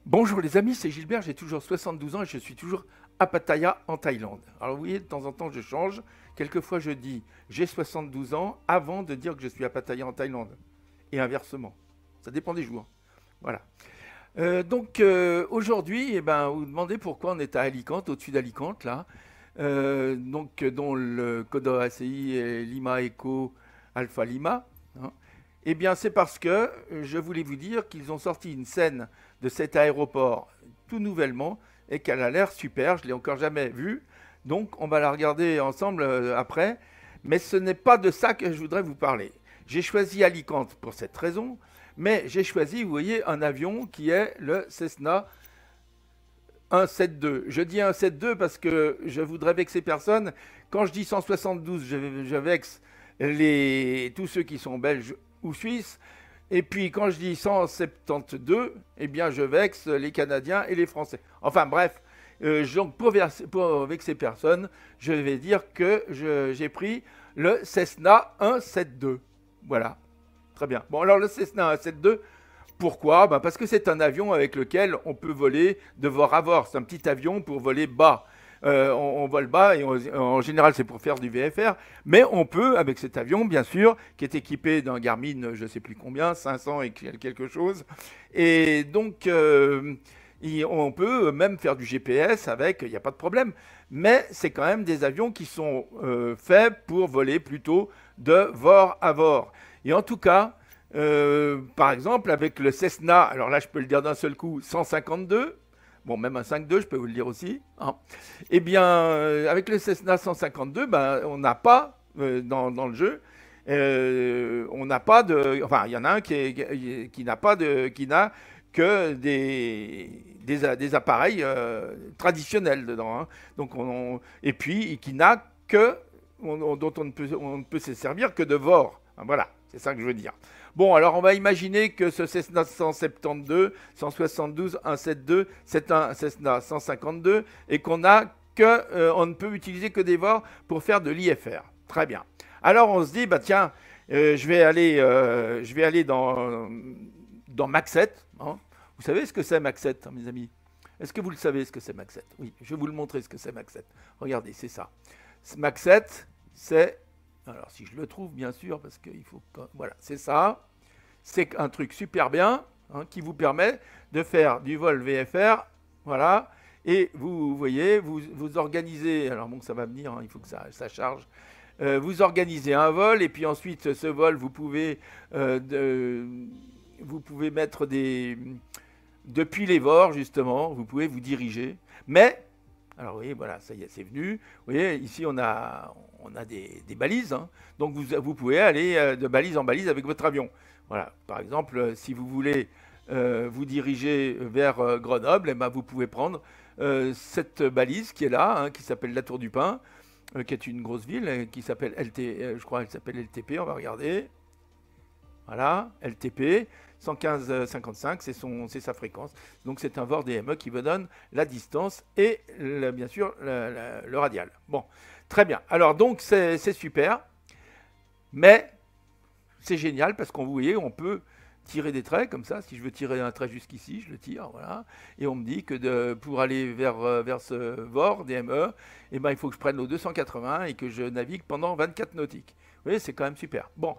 Bonjour les amis, c'est Gilbert, j'ai toujours 72 ans et je suis toujours à Pattaya en Thaïlande. Alors vous voyez, de temps en temps je change. Quelquefois je dis j'ai 72 ans avant de dire que je suis à Pattaya en Thaïlande. Et inversement. Ça dépend des jours. Voilà. Aujourd'hui, vous vous demandez pourquoi on est à Alicante, au-dessus d'Alicante là. Dont le code ACI est Lima Echo Alpha Lima, hein. Eh bien, c'est parce que je voulais vous dire qu'ils ont sorti une scène de cet aéroport tout nouvellement et qu'elle a l'air super. Je l'ai encore jamais vue. Donc, on va la regarder ensemble après. Mais ce n'est pas de ça que je voudrais vous parler. J'ai choisi Alicante pour cette raison, mais j'ai choisi, vous voyez, un avion qui est le Cessna 172. Je dis 172 parce que je voudrais vexer personne. Quand je dis 172, je vexe tous ceux qui sont belges ou suisses. Et puis quand je dis 172, eh bien je vexe les Canadiens et les Français. Enfin bref, donc pour vexer personne, je vais dire que j'ai pris le Cessna 172. Voilà, très bien. Bon alors le Cessna 172, pourquoi? Parce que c'est un avion avec lequel on peut voler de bord à bord. C'est un petit avion pour voler bas. On vole bas et en général c'est pour faire du VFR, mais on peut avec cet avion bien sûr qui est équipé d'un Garmin je ne sais plus combien, 500 et quelque chose, et donc on peut même faire du GPS avec, il n'y a pas de problème, mais c'est quand même des avions qui sont faits pour voler plutôt de bord à bord. Et en tout cas, par exemple, avec le Cessna, alors là je peux le dire d'un seul coup, 152, bon même un 5.2 je peux vous le dire aussi, hein. Eh bien, avec le Cessna 152, on n'a pas, dans le jeu, on n'a pas de... Enfin, il y en a un qui n'a pas de... qui n'a que des appareils traditionnels dedans, hein. Donc et puis qui n'a que... dont on ne peut se servir que de VOR. Voilà, c'est ça que je veux dire. Bon, alors on va imaginer que ce Cessna 172, 172, 172, c'est un Cessna 152 et qu'on on ne peut utiliser que des VOR pour faire de l'IFR. Très bien. Alors on se dit, tiens, je vais aller dans Mach 7, hein. Vous savez ce que c'est Mach 7, hein, mes amis? Est-ce que vous le savez ce que c'est Mach 7? Oui, je vais vous le montrer ce que c'est Mach 7. Regardez, c'est ça. Mach 7, c'est... Alors, si je le trouve, bien sûr, parce qu'il faut... Voilà, c'est ça. C'est un truc super bien, hein, qui vous permet de faire du vol VFR, voilà. Et vous voyez, vous organisez... Alors bon, ça va venir, hein, il faut que ça charge. Vous organisez un vol, et puis ensuite, ce vol, vous pouvez mettre des... Depuis les VOR, justement, vous pouvez vous diriger. Mais... Alors, vous voyez, voilà, ça y est, c'est venu. Vous voyez, ici, on a des balises, hein. Donc, vous pouvez aller de balise en balise avec votre avion. Voilà. Par exemple, si vous voulez vous diriger vers Grenoble, vous pouvez prendre cette balise qui est là, hein, qui s'appelle la Tour du Pin, qui est une grosse ville, qui s'appelle je crois qu'elle s'appelle LTP, on va regarder. Voilà, LTP, 115,55, c'est sa fréquence. Donc c'est un VOR DME qui vous donne la distance et bien sûr le radial. Bon, très bien. Alors donc c'est super, mais c'est génial parce qu'on vous voyez, on peut tirer des traits comme ça. Si je veux tirer un trait jusqu'ici, je le tire, voilà. Et on me dit que pour aller vers ce VOR DME, il faut que je prenne l'eau 280 et que je navigue pendant 24 nautiques. Vous voyez, c'est quand même super. Bon.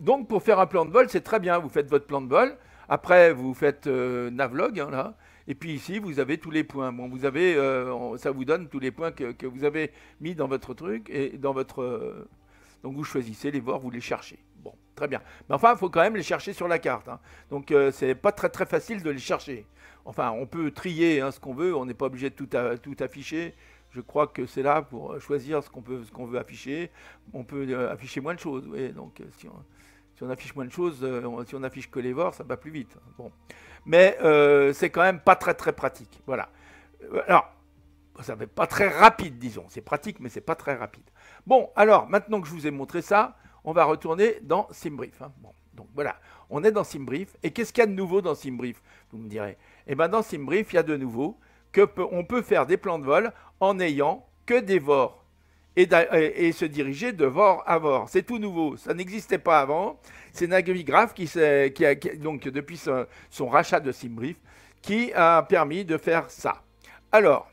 Donc pour faire un plan de vol, c'est très bien. Vous faites votre plan de vol. Après, vous faites Navlog, hein, là. Et puis ici, vous avez tous les points. Bon, ça vous donne tous les points que vous avez mis dans votre truc et dans votre. Donc vous choisissez les VOR, vous les cherchez. Bon, très bien. Mais enfin, il faut quand même les chercher sur la carte, hein. Donc c'est pas très très facile de les chercher. Enfin, on peut trier, hein, ce qu'on veut. On n'est pas obligé de tout afficher. Je crois que c'est là pour choisir ce qu'on veut afficher. On peut afficher moins de choses. Oui, donc si on affiche moins de choses, si on affiche que les VOR, ça va plus vite. Bon. Mais c'est quand même pas très très pratique. Voilà. Alors, ça n'est pas très rapide, disons. C'est pratique, mais c'est pas très rapide. Bon, alors, maintenant que je vous ai montré ça, on va retourner dans SimBrief, hein. Bon, donc voilà, on est dans SimBrief. Et qu'est-ce qu'il y a de nouveau dans SimBrief, vous me direz? Eh bien, dans SimBrief, il y a de nouveau on peut faire des plans de vol en n'ayant que des VOR et se diriger de VOR à VOR. C'est tout nouveau, ça n'existait pas avant. C'est Navigraph donc depuis son rachat de SimBrief, qui a permis de faire ça. Alors,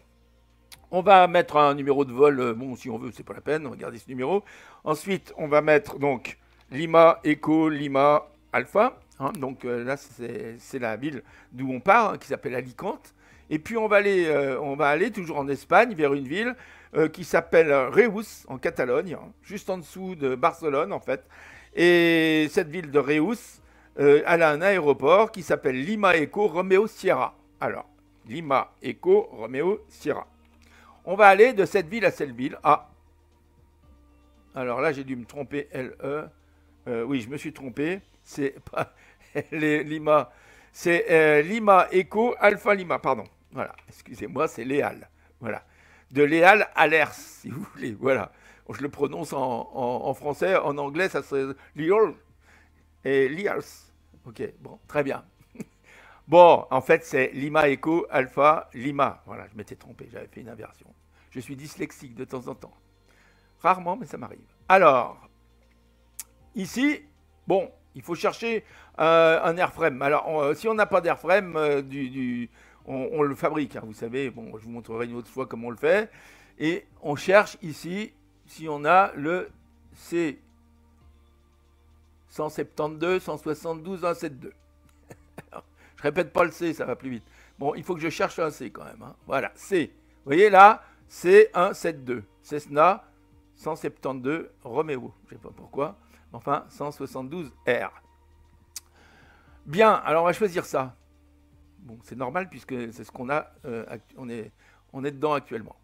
on va mettre un numéro de vol, bon, si on veut, c'est pas la peine, regardez ce numéro. Ensuite, on va mettre donc Lima, Echo, Lima, Alpha. Hein, donc là, c'est la ville d'où on part, hein, qui s'appelle Alicante. Et puis, on va aller toujours en Espagne, vers une ville qui s'appelle Reus, en Catalogne, hein, juste en dessous de Barcelone, en fait. Et cette ville de Reus, elle a un aéroport qui s'appelle Lima Echo Romeo Sierra. Alors, Lima Echo Romeo Sierra. On va aller de cette ville à cette ville. Ah, alors là, j'ai dû me tromper. Oui, je me suis trompé. C'est pas Lima. C'est Lima Echo Alpha Lima. Pardon. Voilà. Excusez-moi, c'est Léal. Voilà. De Léal à Lers, si vous voulez. Voilà. Je le prononce en français. En anglais, ça serait Liol et Lials. Ok, bon, très bien. Bon, en fait, c'est Lima Echo Alpha Lima. Voilà, je m'étais trompé, j'avais fait une inversion. Je suis dyslexique de temps en temps. Rarement, mais ça m'arrive. Alors, ici, bon, il faut chercher un airframe. Alors, si on n'a pas d'airframe, on le fabrique. Hein, vous savez, bon, je vous montrerai une autre fois comment on le fait. Et on cherche ici, si on a le C 172, 172, 172. Je répète pas le C, ça va plus vite. Bon, il faut que je cherche un C quand même. Hein. Voilà, C. Vous voyez là, C172. Cessna 172 Romeo. Je ne sais pas pourquoi. Enfin, 172 R. Bien, alors on va choisir ça. Bon, c'est normal puisque c'est ce qu'on a. On est dedans actuellement.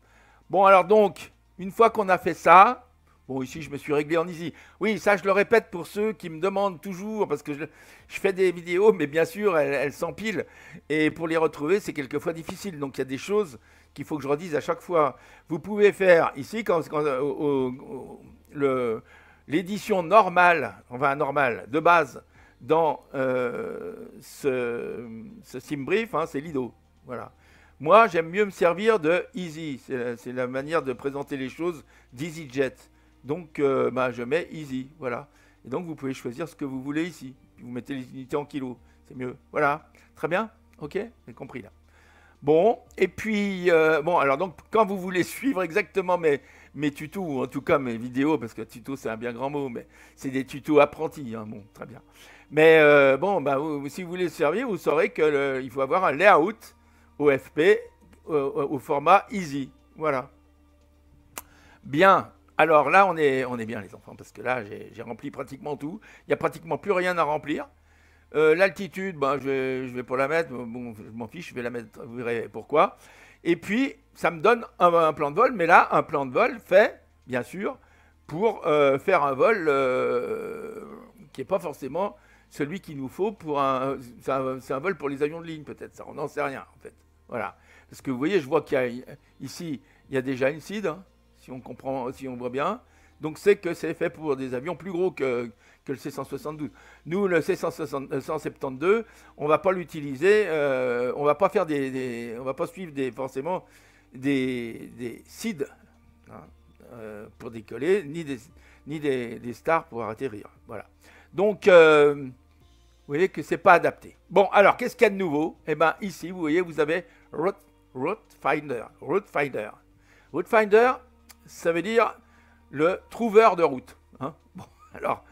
Bon, alors donc, une fois qu'on a fait ça. Bon, ici, je me suis réglé en easy. Oui, ça, je le répète pour ceux qui me demandent toujours, parce que je fais des vidéos, mais bien sûr, elles s'empilent. Et pour les retrouver, c'est quelquefois difficile. Donc, il y a des choses qu'il faut que je redise à chaque fois. Vous pouvez faire ici, l'édition normale, enfin normale, de base, dans ce SimBrief, hein, c'est Lido. Voilà. Moi, j'aime mieux me servir de Easy. C'est la manière de présenter les choses d'EasyJet. Donc, je mets Easy, voilà. Et donc, vous pouvez choisir ce que vous voulez ici. Vous mettez les unités en kilos, c'est mieux. Voilà, très bien, ok, vous avez compris là. Bon, et puis, bon, alors donc, quand vous voulez suivre exactement mes tutos, ou en tout cas mes vidéos, parce que tuto c'est un bien grand mot, mais c'est des tutos apprentis, hein, bon, très bien. Mais si vous voulez se servir, vous saurez qu'il faut avoir un layout OFP au format Easy, voilà. Bien. Alors là, on est bien les enfants, parce que là, j'ai rempli pratiquement tout. Il n'y a pratiquement plus rien à remplir. L'altitude, je vais pas la mettre. Bon, je m'en fiche, je vais la mettre, vous verrez pourquoi. Et puis, ça me donne un plan de vol. Mais là, un plan de vol fait, bien sûr, pour faire un vol qui n'est pas forcément celui qu'il nous faut pour c'est un vol pour les avions de ligne, peut-être. Ça, on n'en sait rien, en fait. Voilà. Parce que vous voyez, je vois ici, il y a déjà une CID. Hein. Si on comprend, si on voit bien. Donc c'est que c'est fait pour des avions plus gros que le C-172. Nous, le C-172, on ne va pas l'utiliser, on va pas faire on va pas suivre forcément des SID hein, pour décoller, ni des stars pour atterrir. Voilà. Donc, vous voyez que c'est pas adapté. Bon, alors, qu'est-ce qu'il y a de nouveau? Eh bien, ici, vous voyez, vous avez Route Finder. Route Finder, ça veut dire le trouveur de route. Hein. Bon, alors,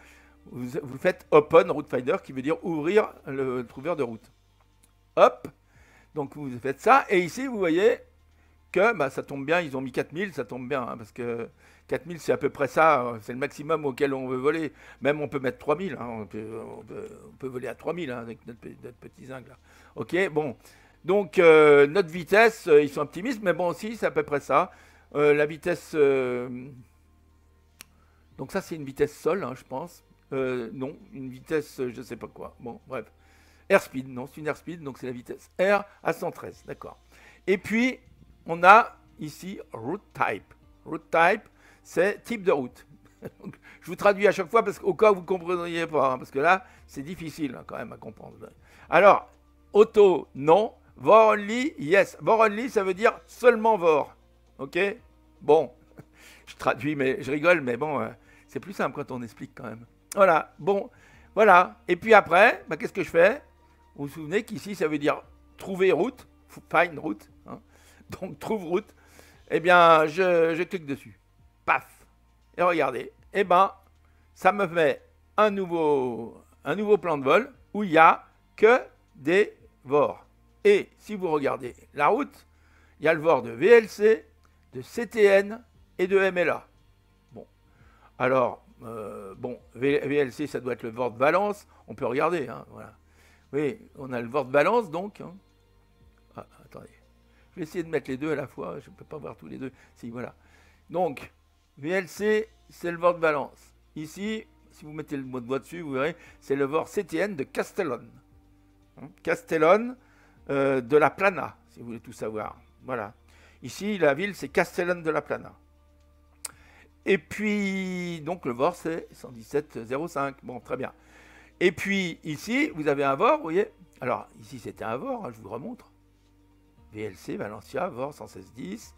vous faites Open Route Finder qui veut dire ouvrir le trouveur de route. Hop, donc vous faites ça. Et ici, vous voyez que ça tombe bien, ils ont mis 4000, ça tombe bien. Hein, parce que 4000, c'est à peu près ça, c'est le maximum auquel on veut voler. Même on peut mettre 3000, hein, on peut voler à 3000 hein, avec notre petit zinc là. Ok, bon. Donc, notre vitesse, ils sont optimistes, mais bon aussi, c'est à peu près ça. La vitesse... donc ça, c'est une vitesse sol, hein, je pense. Non, une vitesse, je ne sais pas quoi. Bon, bref. Airspeed, non, c'est une airspeed, donc c'est la vitesse R à 113, d'accord. Et puis, on a ici route type. Route type, c'est type de route. Je vous traduis à chaque fois parce qu'au cas où vous ne comprendriez pas, hein, parce que là, c'est difficile hein, quand même à comprendre. Alors, auto, non. Vor only, yes. Vor only, ça veut dire seulement vor. Ok? Bon, je traduis, mais je rigole, mais bon, c'est plus simple quand on explique quand même. Voilà, bon, voilà. Et puis après, qu'est-ce que je fais? Vous vous souvenez qu'ici, ça veut dire trouver route, find route, hein, donc trouve route, eh bien, je clique dessus. Paf. Et regardez, eh ben, ça me met un nouveau plan de vol où il n'y a que des VOR. Et si vous regardez la route, il y a le VOR de VLC, de CTN et de MLA. Bon, alors, VLC, ça doit être le VOR de Valence. On peut regarder, hein, voilà. Oui, on a le VOR de Valence, donc. Hein. Ah, attendez. Je vais essayer de mettre les deux à la fois. Je ne peux pas voir tous les deux. Si, voilà. Donc, VLC, c'est le VOR de Valence. Ici, si vous mettez le mot de doigt dessus, vous verrez, c'est le VOR CTN de Castellón. Hein, Castellón de la Plana, si vous voulez tout savoir. Voilà. Ici, la ville, c'est Castellón de la Plana. Et puis, donc, le VOR, c'est 117.05. Bon, très bien. Et puis, ici, vous avez un VOR, vous voyez. Alors, ici, c'était un VOR, hein, je vous le remontre. VLC, Valencia, VOR 116.10.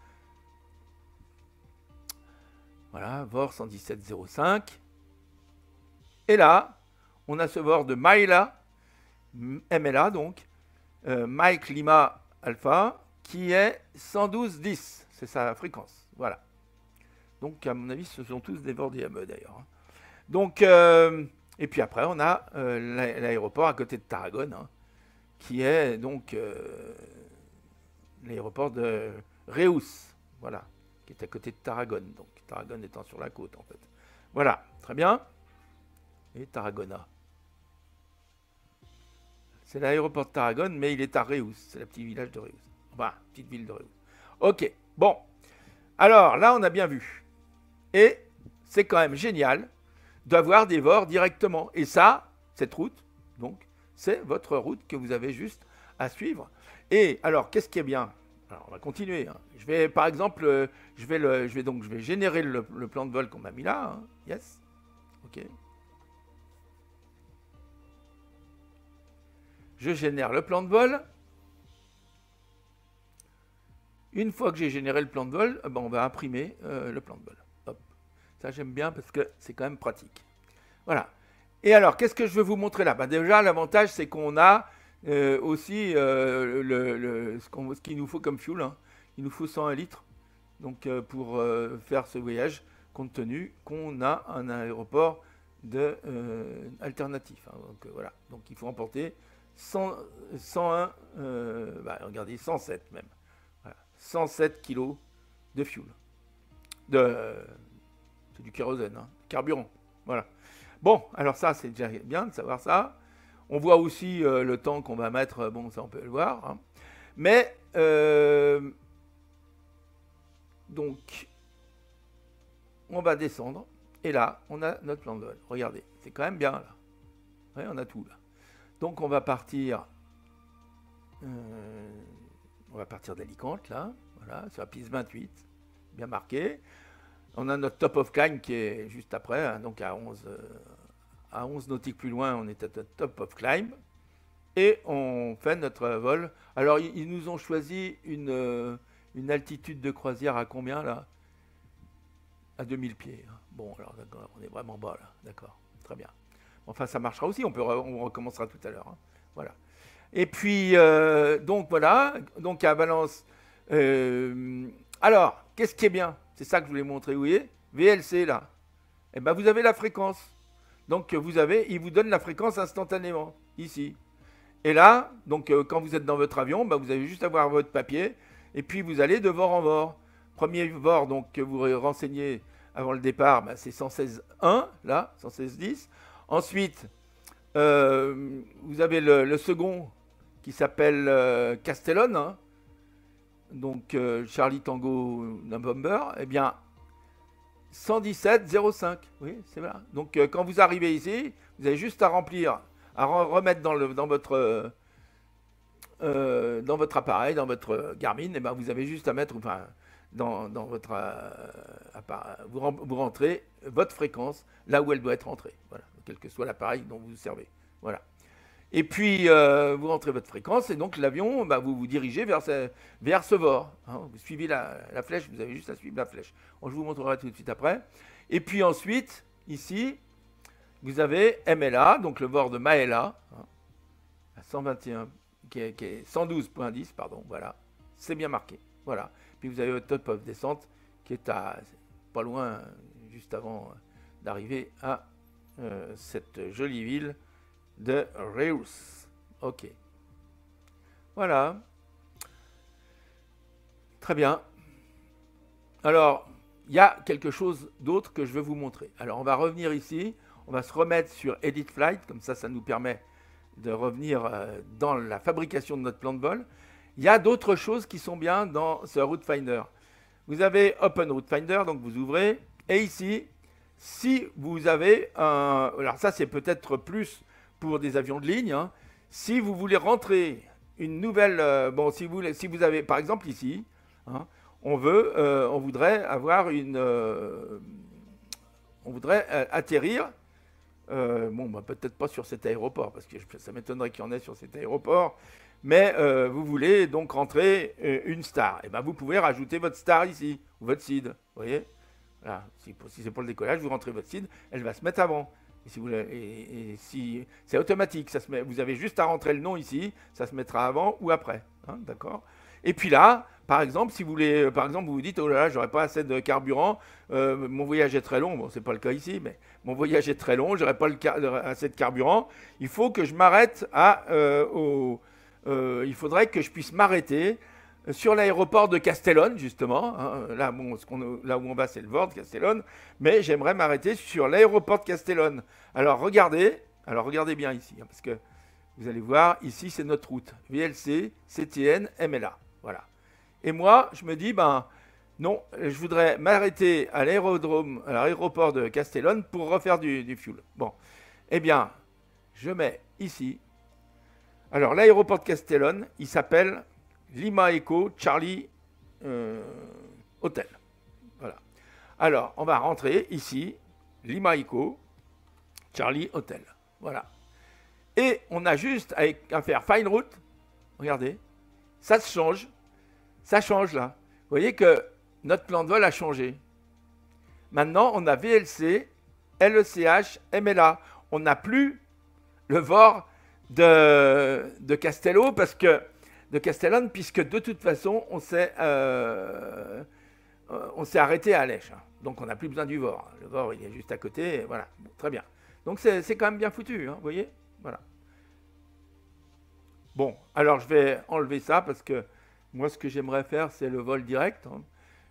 Voilà, VOR 117.05. Et là, on a ce VOR de MLA, donc, Mike Lima Alpha, qui est 112.10. C'est sa fréquence. Voilà. Donc, à mon avis, ce sont tous des VOR DME d'ailleurs. Donc, et puis après, on a l'aéroport à côté de Tarragone, hein, qui est donc l'aéroport de Reus. Voilà. Qui est à côté de Tarragone. Donc, Tarragone étant sur la côte, en fait. Voilà. Très bien. Et Tarragona. C'est l'aéroport de Tarragone, mais il est à Reus. C'est le petit village de Reus. Enfin, petite ville de Reus. Ok, bon. Alors, là, on a bien vu. Et c'est quand même génial d'avoir des VOR directement. Et ça, cette route, donc, c'est votre route que vous avez juste à suivre. Et alors, qu'est-ce qui est bien? Alors, on va continuer. Hein. Je vais, par exemple, je vais générer le plan de vol qu'on m'a mis là. Hein. Yes. Ok. Je génère le plan de vol. Une fois que j'ai généré le plan de vol, on va imprimer le plan de vol. Hop. Ça, j'aime bien parce que c'est quand même pratique. Voilà. Et alors, qu'est-ce que je veux vous montrer là? Déjà, l'avantage, c'est qu'on a aussi ce qu'il nous faut comme fuel. Hein. Il nous faut 101 litres donc, pour faire ce voyage, compte tenu qu'on a un aéroport alternatif. Hein. Donc, voilà. Donc, il faut emporter 101, regardez, 107 même. Voilà. 107 kg de fuel. C'est du kérosène, hein, carburant. Voilà. Bon, alors ça, c'est déjà bien de savoir ça. On voit aussi le temps qu'on va mettre, bon, ça on peut le voir. Hein. Mais, donc, on va descendre. Et là, on a notre plan de vol. Regardez, c'est quand même bien là. Ouais, on a tout là. Donc on va partir d'Alicante là, voilà, sur la piste 28, bien marqué. On a notre top of climb qui est juste après, hein, donc à 11 nautiques plus loin, on est à notre top of climb. Et on fait notre vol. Alors ils nous ont choisi une altitude de croisière à combien là? À 2000 pieds. Hein. Bon, alors d'accord, on est vraiment bas là, d'accord, très bien. Enfin, ça marchera aussi, on recommencera tout à l'heure. Hein. Voilà. Et puis, donc voilà, donc à Valence. Alors, qu'est-ce qui est bien? C'est ça que je voulais montrer, vous voyez? VLC, là. Eh bien, vous avez la fréquence. Donc, il vous donne la fréquence instantanément, ici. Et là, donc, quand vous êtes dans votre avion, vous avez juste à voir votre papier, et puis vous allez de VOR en VOR. Premier VOR, donc, que vous renseignez avant le départ, c'est 116.1, là, 116.10. Ensuite, vous avez le second qui s'appelle Castellón, hein, donc Charlie Tango November, eh bien 117.05, oui, c'est là. Donc quand vous arrivez ici, vous avez juste à remplir, à remettre dans votre appareil, dans votre Garmin, et ben vous avez juste à mettre, enfin, dans votre vous rentrez votre fréquence là où elle doit être rentrée, voilà, quel que soit l'appareil dont vous servez, voilà. Et puis vous rentrez votre fréquence et donc l'avion, vous vous dirigez vers ce VOR. Hein, vous suivez la flèche, vous avez juste à suivre la flèche. Bon, je vous montrerai tout de suite après. Et puis ensuite, ici, vous avez MLA, donc le VOR de Maela, hein, à 121 qui est 112.10, pardon, voilà, c'est bien marqué, voilà. Puis vous avez votre top of descente qui est à pas loin, juste avant d'arriver à cette jolie ville de Reus. Ok. Voilà. Très bien. Alors, il y a quelque chose d'autre que je veux vous montrer. Alors, on va revenir ici. On va se remettre sur Edit Flight. Comme ça nous permet de revenir dans la fabrication de notre plan de vol. Il y a d'autres choses qui sont bien dans ce Route Finder. Vous avez Open Route Finder, donc vous ouvrez. Et ici, si vous avez un... Alors ça, c'est peut-être plus pour des avions de ligne. Hein. Si vous voulez rentrer une nouvelle... bon, si vous avez, par exemple, ici, hein, on voudrait avoir une... on voudrait atterrir... bon, bah, peut-être pas sur cet aéroport, parce que ça m'étonnerait qu'il y en ait sur cet aéroport. Mais vous voulez donc rentrer une star. Et ben vous pouvez rajouter votre star ici, ou votre seed. Vous voyez, voilà. Si c'est pour le décollage, vous rentrez votre seed, elle va se mettre avant. Et si c'est automatique, vous avez juste à rentrer le nom ici, ça se mettra avant ou après. Hein, d'accord. Et puis là, par exemple, si vous voulez, vous vous dites, oh là là, j'aurais pas assez de carburant, mon voyage est très long. Bon, c'est pas le cas ici, mais mon voyage est très long, j'aurais pas assez de carburant. Il faut que je m'arrête il faudrait que je puisse m'arrêter sur l'aéroport de Castellón, justement. Hein, là où on va, c'est le VOR de Castellón. Mais j'aimerais m'arrêter sur l'aéroport de Castellón. Alors, regardez bien ici, hein, parce que vous allez voir, ici, c'est notre route. VLC, CTN, MLA. Voilà. Et moi, je me dis, ben, non, je voudrais m'arrêter à l'aéroport de Castellón pour refaire du fuel. Bon. Eh bien, je mets ici. Alors, l'aéroport de Castellón, il s'appelle Lima Echo Charlie Hotel. Voilà. Alors, on va rentrer ici, Lima Echo Charlie Hotel. Voilà. Et on a juste à faire Find Route. Regardez, ça se change. Ça change là. Vous voyez que notre plan de vol a changé. Maintenant, on a VLC, LECH, MLA. On n'a plus le VOR de Castello de Castellón, puisque de toute façon, on s'est arrêté à Alech. Donc, on n'a plus besoin du VOR. Le VOR, il est juste à côté. Voilà, bon, très bien. Donc, c'est quand même bien foutu, hein, vous voyez. Voilà. Bon, alors, je vais enlever ça, parce que moi, ce que j'aimerais faire, c'est le vol direct. Hein.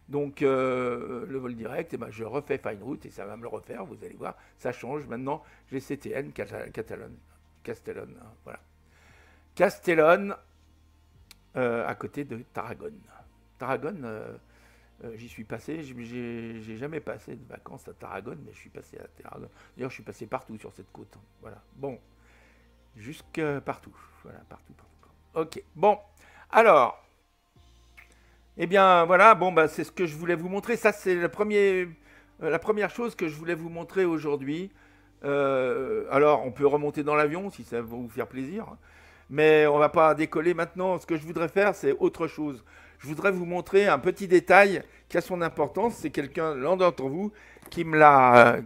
Donc, le vol direct, eh ben, je refais Find Route, et ça va me le refaire, vous allez voir. Ça change. Maintenant, j'ai CTN, Castellón, hein, voilà. Castellón, à côté de Tarragone. Tarragone, j'y suis passé, j'ai jamais passé de vacances à Tarragone, mais je suis passé à Tarragone. D'ailleurs, je suis passé partout sur cette côte. Hein, voilà. Bon, jusque partout. Voilà, partout. Ok, bon. Alors, eh bien, voilà, bon, bah, c'est ce que je voulais vous montrer. Ça, c'est la première chose que je voulais vous montrer aujourd'hui. Alors, on peut remonter dans l'avion si ça va vous faire plaisir. Mais on ne va pas décoller maintenant. Ce que je voudrais faire, c'est autre chose. Je voudrais vous montrer un petit détail qui a son importance. C'est quelqu'un, l'un d'entre vous, qui me l'a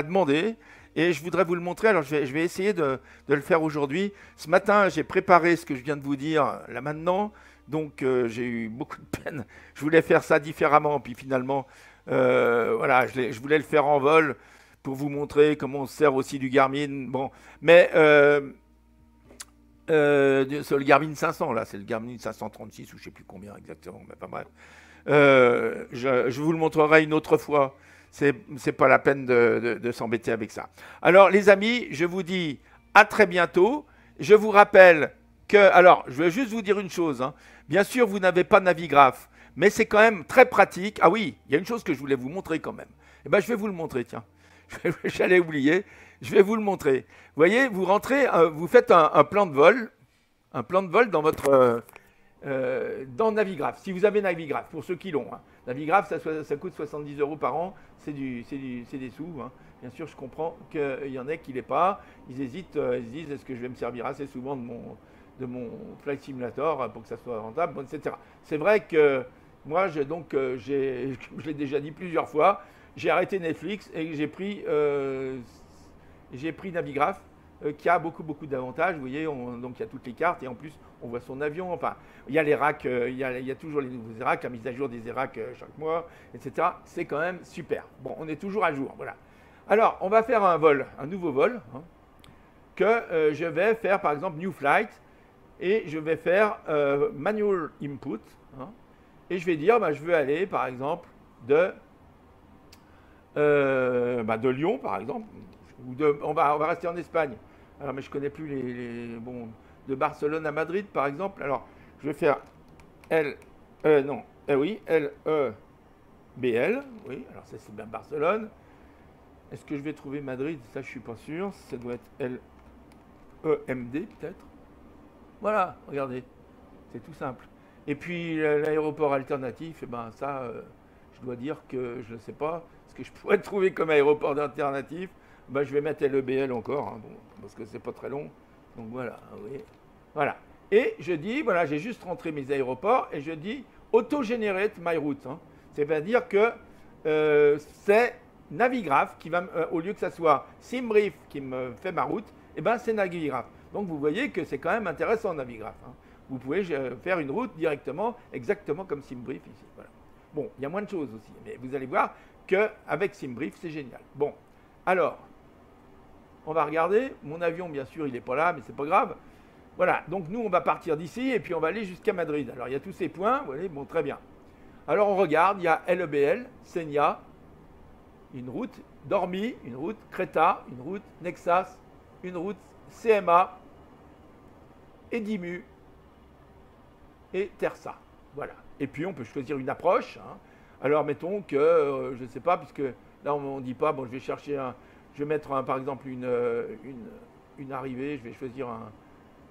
demandé. Et je voudrais vous le montrer. Alors, je vais essayer de le faire aujourd'hui. Ce matin, j'ai préparé ce que je viens de vous dire là maintenant. Donc, j'ai eu beaucoup de peine. Je voulais faire ça différemment. Puis finalement, voilà, je voulais le faire en vol pour vous montrer comment on se sert aussi du Garmin. Bon, mais c'est le Garmin 500, là. C'est le Garmin 536 ou je ne sais plus combien exactement. Mais enfin bref. Je vous le montrerai une autre fois. C'est pas la peine de s'embêter avec ça. Alors, les amis, je vous dis à très bientôt. Je vous rappelle que... Alors, je vais juste vous dire une chose. Hein. Bien sûr, vous n'avez pas Navigraph, mais c'est quand même très pratique. Ah oui, il y a une chose que je voulais vous montrer quand même. Eh bien, je vais vous le montrer, tiens. J'allais oublier. Je vais vous le montrer. Vous voyez, vous rentrez, vous faites un plan de vol. Un plan de vol dans votre... dans Navigraph, si vous avez Navigraph, pour ceux qui l'ont. Hein. Navigraph, ça coûte 70 € par an, c'est des sous. Hein. Bien sûr, je comprends qu'il y en a qui ne l'est pas. Ils hésitent, ils se disent, est-ce que je vais me servir assez souvent de mon Flight Simulator pour que ça soit rentable, bon, etc. C'est vrai que moi, je l'ai déjà dit plusieurs fois, j'ai arrêté Netflix et j'ai pris Navigraph. qui a beaucoup d'avantages. Vous voyez, donc il y a toutes les cartes et en plus on voit son avion. Enfin, il y a les racks, il y a toujours les nouveaux racks, la mise à jour des racks chaque mois, etc. C'est quand même super. Bon, on est toujours à jour, voilà. Alors, on va faire un nouveau vol, hein, que je vais faire par exemple New Flight et je vais faire Manual Input, hein, et je vais dire, je veux aller par exemple de Lyon par exemple, ou on va rester en Espagne. Alors, mais je ne connais plus bon, de Barcelone à Madrid par exemple. Alors, je vais faire LEBL, oui, alors ça c'est bien Barcelone. Est-ce que je vais trouver Madrid? Ça, je ne suis pas sûr. Ça doit être LEMD, peut-être. Voilà, regardez. C'est tout simple. Et puis, l'aéroport alternatif, ça, je dois dire que je ne sais pas ce que je pourrais trouver comme aéroport alternatif. Je vais mettre LEBL encore, hein, bon, parce que c'est pas très long. Donc, voilà, vous voyez. Voilà. Et je dis, voilà, j'ai juste rentré mes aéroports et je dis auto-generate my route. Hein. C'est-à-dire que c'est Navigraph qui va, au lieu que ça soit SimBrief qui me fait ma route, c'est Navigraph. Donc vous voyez que c'est quand même intéressant Navigraph. Hein. Vous pouvez faire une route directement, exactement comme SimBrief ici. Voilà. Bon, il y a moins de choses aussi, mais vous allez voir qu'avec SimBrief, c'est génial. Bon, alors, on va regarder. Mon avion, bien sûr, il n'est pas là, mais c'est pas grave. Voilà, donc nous, on va partir d'ici et puis on va aller jusqu'à Madrid. Alors, il y a tous ces points, vous voyez, bon, très bien. Alors, on regarde, il y a LEBL, Senia, une route, Dormi, une route, Creta, une route, Nexas, une route, CMA, Edimu et Tersa. Voilà. Et puis, on peut choisir une approche. Hein. Alors, mettons que, je ne sais pas, puisque là, on ne dit pas, bon, je vais chercher je vais mettre, par exemple, une arrivée, je vais choisir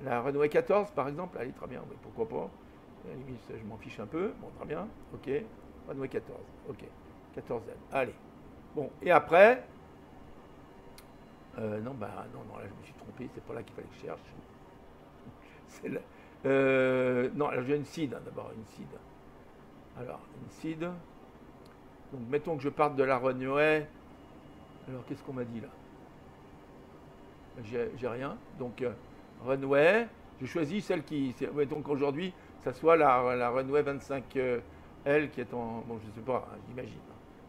la Runway 14, par exemple. Allez, très bien, oui, pourquoi pas. À la limite, je m'en fiche un peu. Bon, très bien, ok. Runway 14, ok. 14Z, allez. Bon, et après, non, là, je me suis trompé, c'est pas là qu'il fallait que je cherche. C'est là. Non, là, j'ai une seed, hein, d'abord, une seed. Alors, une seed. Donc, mettons que je parte de la runway. Alors, qu'est-ce qu'on m'a dit là? J'ai rien. Donc, runway, je choisis celle qui. Mettons qu'aujourd'hui, ça soit la runway 25L qui est en. Bon, je ne sais pas, hein, j'imagine.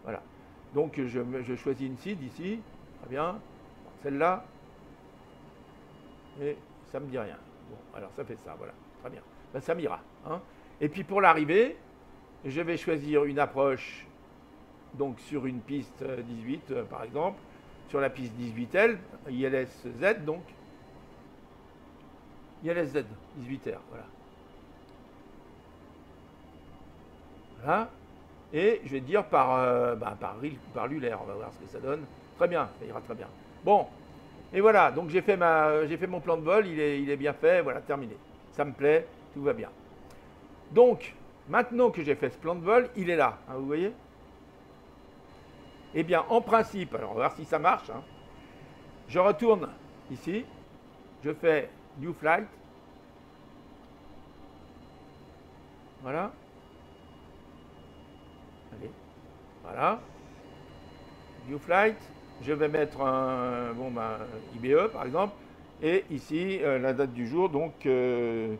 Voilà. Donc, je choisis une seed ici. Très bien. Celle-là. Et ça ne me dit rien. Bon, alors ça fait ça, voilà. Très bien. Ça m'ira. Hein. Et puis, pour l'arrivée, je vais choisir une approche. Donc, sur une piste 18, par exemple. Sur la piste 18L, ILS-Z, donc. ILS-Z, 18R, voilà. Voilà. Et je vais dire par l'ULER, on va voir ce que ça donne. Très bien, ça ira très bien. Bon, et voilà, donc j'ai fait mon plan de vol, il est bien fait, voilà, terminé. Ça me plaît, tout va bien. Donc, maintenant que j'ai fait ce plan de vol, il est là, hein, vous voyez? Eh bien, en principe, alors on va voir si ça marche. Hein. Je retourne ici, je fais New Flight. Voilà. Allez, voilà. New Flight. Je vais mettre un IBE par exemple. Et ici, la date du jour, donc 12/09.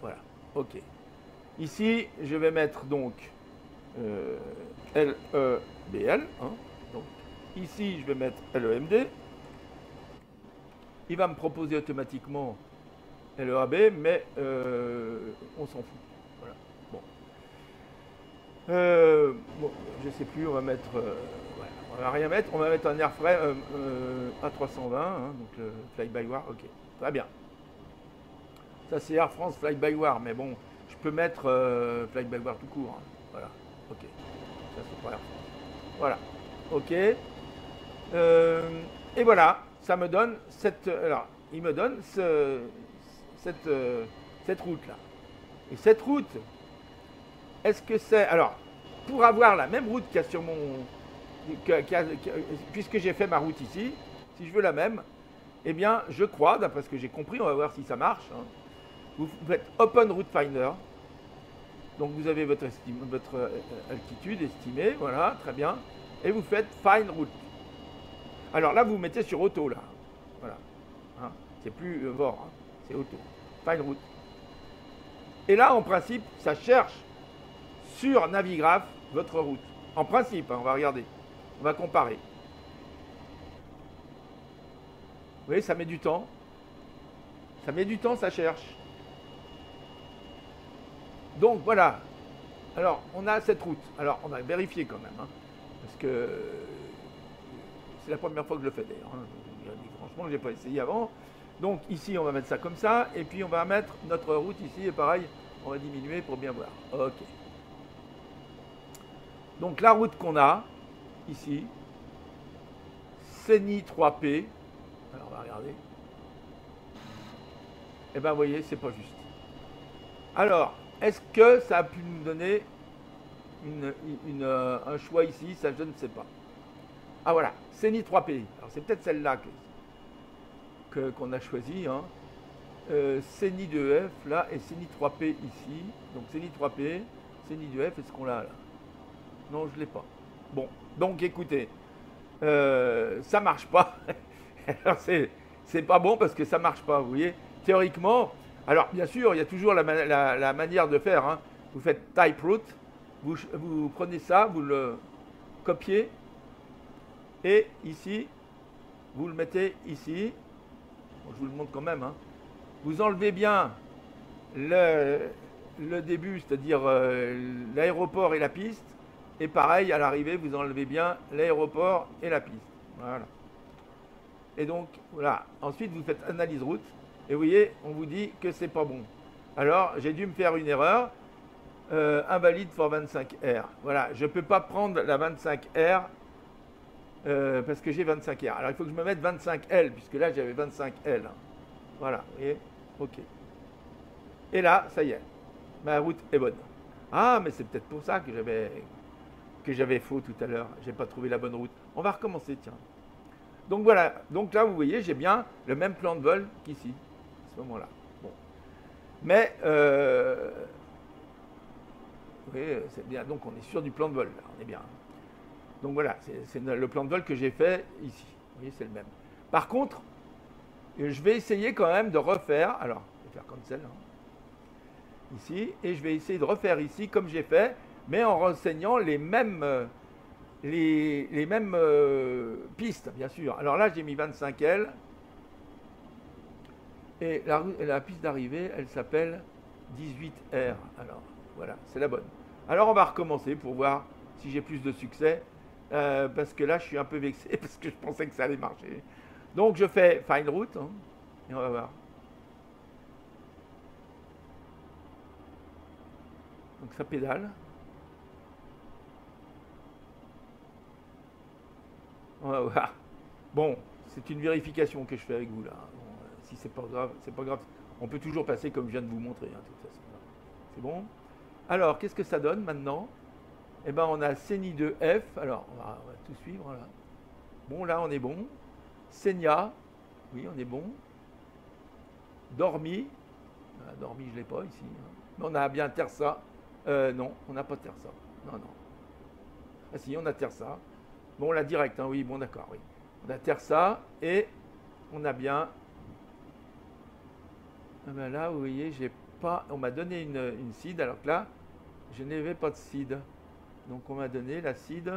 Voilà, ok. Ici, je vais mettre donc LEBL. Hein. Donc, ici, je vais mettre LEMD. Il va me proposer automatiquement LEAB, mais on s'en fout. Voilà. Bon, je sais plus, on va mettre. Voilà, on va rien mettre. On va mettre un airframe A320, hein, donc le fly-by-wire. Ok, très bien. Ça, c'est Air France fly-by-wire, mais bon, je peux mettre fly-by-wire tout court. Hein. Voilà, ok. Ça, c'est pour Air France. Voilà, ok. Et voilà, ça me donne cette. Alors, il me donne cette route-là. Et cette route, est-ce que c'est. Alors, pour avoir la même route qu'il y a sur mon. Puisque j'ai fait ma route ici, si je veux la même, eh bien, je crois, d'après ce que j'ai compris, on va voir si ça marche. Hein, vous faites Open Route Finder. Donc, vous avez votre altitude estimée, voilà, très bien. Et vous faites Find Route. Alors là, vous mettez sur auto, là. Voilà. C'est plus VOR, hein, c'est auto. Find route. Et là, en principe, ça cherche sur Navigraph votre route. En principe, hein, on va regarder. On va comparer. Vous voyez, ça met du temps. Ça met du temps, ça cherche. Donc voilà. Alors, on a cette route. Alors, on a vérifié quand même. Hein, parce que c'est la première fois que je le fais d'ailleurs. Hein. Franchement, je n'ai pas essayé avant. Donc ici, on va mettre ça comme ça. Et puis, on va mettre notre route ici. Et pareil, on va diminuer pour bien voir. OK. Donc, la route qu'on a ici, CENI 3P. Alors, on va regarder. Eh bien, vous voyez, c'est pas juste. Alors, est-ce que ça a pu nous donner un choix ici? Ça, je ne sais pas. Ah voilà, CENI 3P. Alors, c'est peut-être celle-là qu'on a choisie. Hein. CENI 2F, là, et CENI 3P ici. Donc, CENI 3P, CENI 2F, est-ce qu'on l'a là? Non, je ne l'ai pas. Bon, donc, écoutez, ça ne marche pas. Alors, c'est pas bon parce que ça ne marche pas, vous voyez. Théoriquement, alors bien sûr, il y a toujours la manière de faire. Hein. Vous faites type route, vous prenez ça, vous le copiez, et ici, vous le mettez ici. Bon, je vous le montre quand même. Hein. Vous enlevez bien le début, c'est-à-dire l'aéroport et la piste, et pareil, à l'arrivée, vous enlevez bien l'aéroport et la piste. Voilà. Et donc, voilà. Ensuite, vous faites analyse route. Et vous voyez, on vous dit que c'est pas bon. Alors, j'ai dû me faire une erreur. Invalide for 25R. Voilà, je ne peux pas prendre la 25R parce que j'ai 25R. Alors, il faut que je me mette 25L, puisque là, j'avais 25L. Voilà, vous voyez. OK. Et là, ça y est. Ma route est bonne. Ah, mais c'est peut-être pour ça que j'avais faux tout à l'heure. Je n'ai pas trouvé la bonne route. On va recommencer, tiens. Donc voilà, donc là vous voyez, j'ai bien le même plan de vol qu'ici, à ce moment-là. Bon. Mais, vous voyez, c'est bien, donc on est sur du plan de vol, là, on est bien. Donc voilà, c'est le plan de vol que j'ai fait ici. Vous voyez, c'est le même. Par contre, je vais essayer quand même de refaire, alors, je vais faire cancel, hein, ici, et je vais essayer de refaire ici comme j'ai fait, mais en renseignant les mêmes pistes, bien sûr. Alors là, j'ai mis 25L. Et la piste d'arrivée, elle s'appelle 18R. Alors, voilà, c'est la bonne. Alors, on va recommencer pour voir si j'ai plus de succès. Parce que là, je suis un peu vexé parce que je pensais que ça allait marcher. Donc, je fais Find Route. Hein, et on va voir. Donc, ça pédale. On va voir. Bon, c'est une vérification que je fais avec vous là. Bon, si c'est pas grave, c'est pas grave. On peut toujours passer comme je viens de vous montrer, hein, de toute façon. C'est bon. Alors, qu'est-ce que ça donne maintenant? Eh bien, on a CENI 2F. Alors, on va tout suivre là. Bon, là, on est bon. Senia, oui, on est bon. Dormi. Dormi, je ne l'ai pas ici. Hein. Mais on a bien Tersa. Non, on n'a pas Tersa. Non, non. Ah si, on a Tersa. Bon, la directe, hein, oui, bon, d'accord, oui. On a Tersa et on a bien. Ah ben là, vous voyez, j'ai pas. On m'a donné une seed, alors que là, je n'avais pas de seed. Donc, on m'a donné la seed.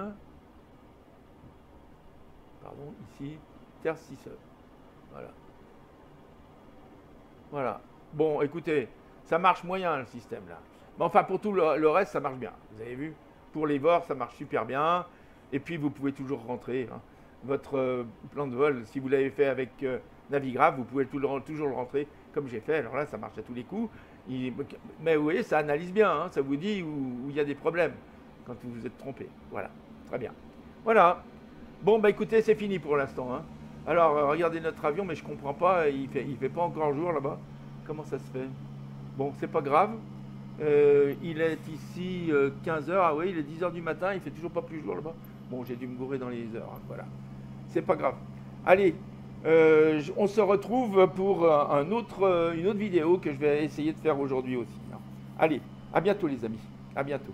Pardon, ici, Terre 6. Voilà. Voilà. Bon, écoutez, ça marche moyen le système là. Mais enfin, pour tout le reste, ça marche bien. Vous avez vu, pour les VOR, ça marche super bien. Et puis, vous pouvez toujours rentrer. Hein. Votre plan de vol, si vous l'avez fait avec Navigraph, vous pouvez toujours le rentrer comme j'ai fait. Alors là, ça marche à tous les coups. Mais vous voyez, ça analyse bien. Hein. Ça vous dit où il y a des problèmes quand vous vous êtes trompé. Voilà, très bien. Voilà. Bon, bah écoutez, c'est fini pour l'instant. Hein. Alors, regardez notre avion, mais je ne comprends pas. Il fait pas encore jour là-bas. Comment ça se fait? Bon, c'est pas grave. Il est ici 15h. Ah oui, il est 10h du matin. Il fait toujours pas plus jour là-bas. Bon, j'ai dû me gourer dans les heures. Hein, voilà. C'est pas grave. Allez, on se retrouve pour une autre vidéo que je vais essayer de faire aujourd'hui aussi. Hein. Allez, à bientôt les amis. À bientôt.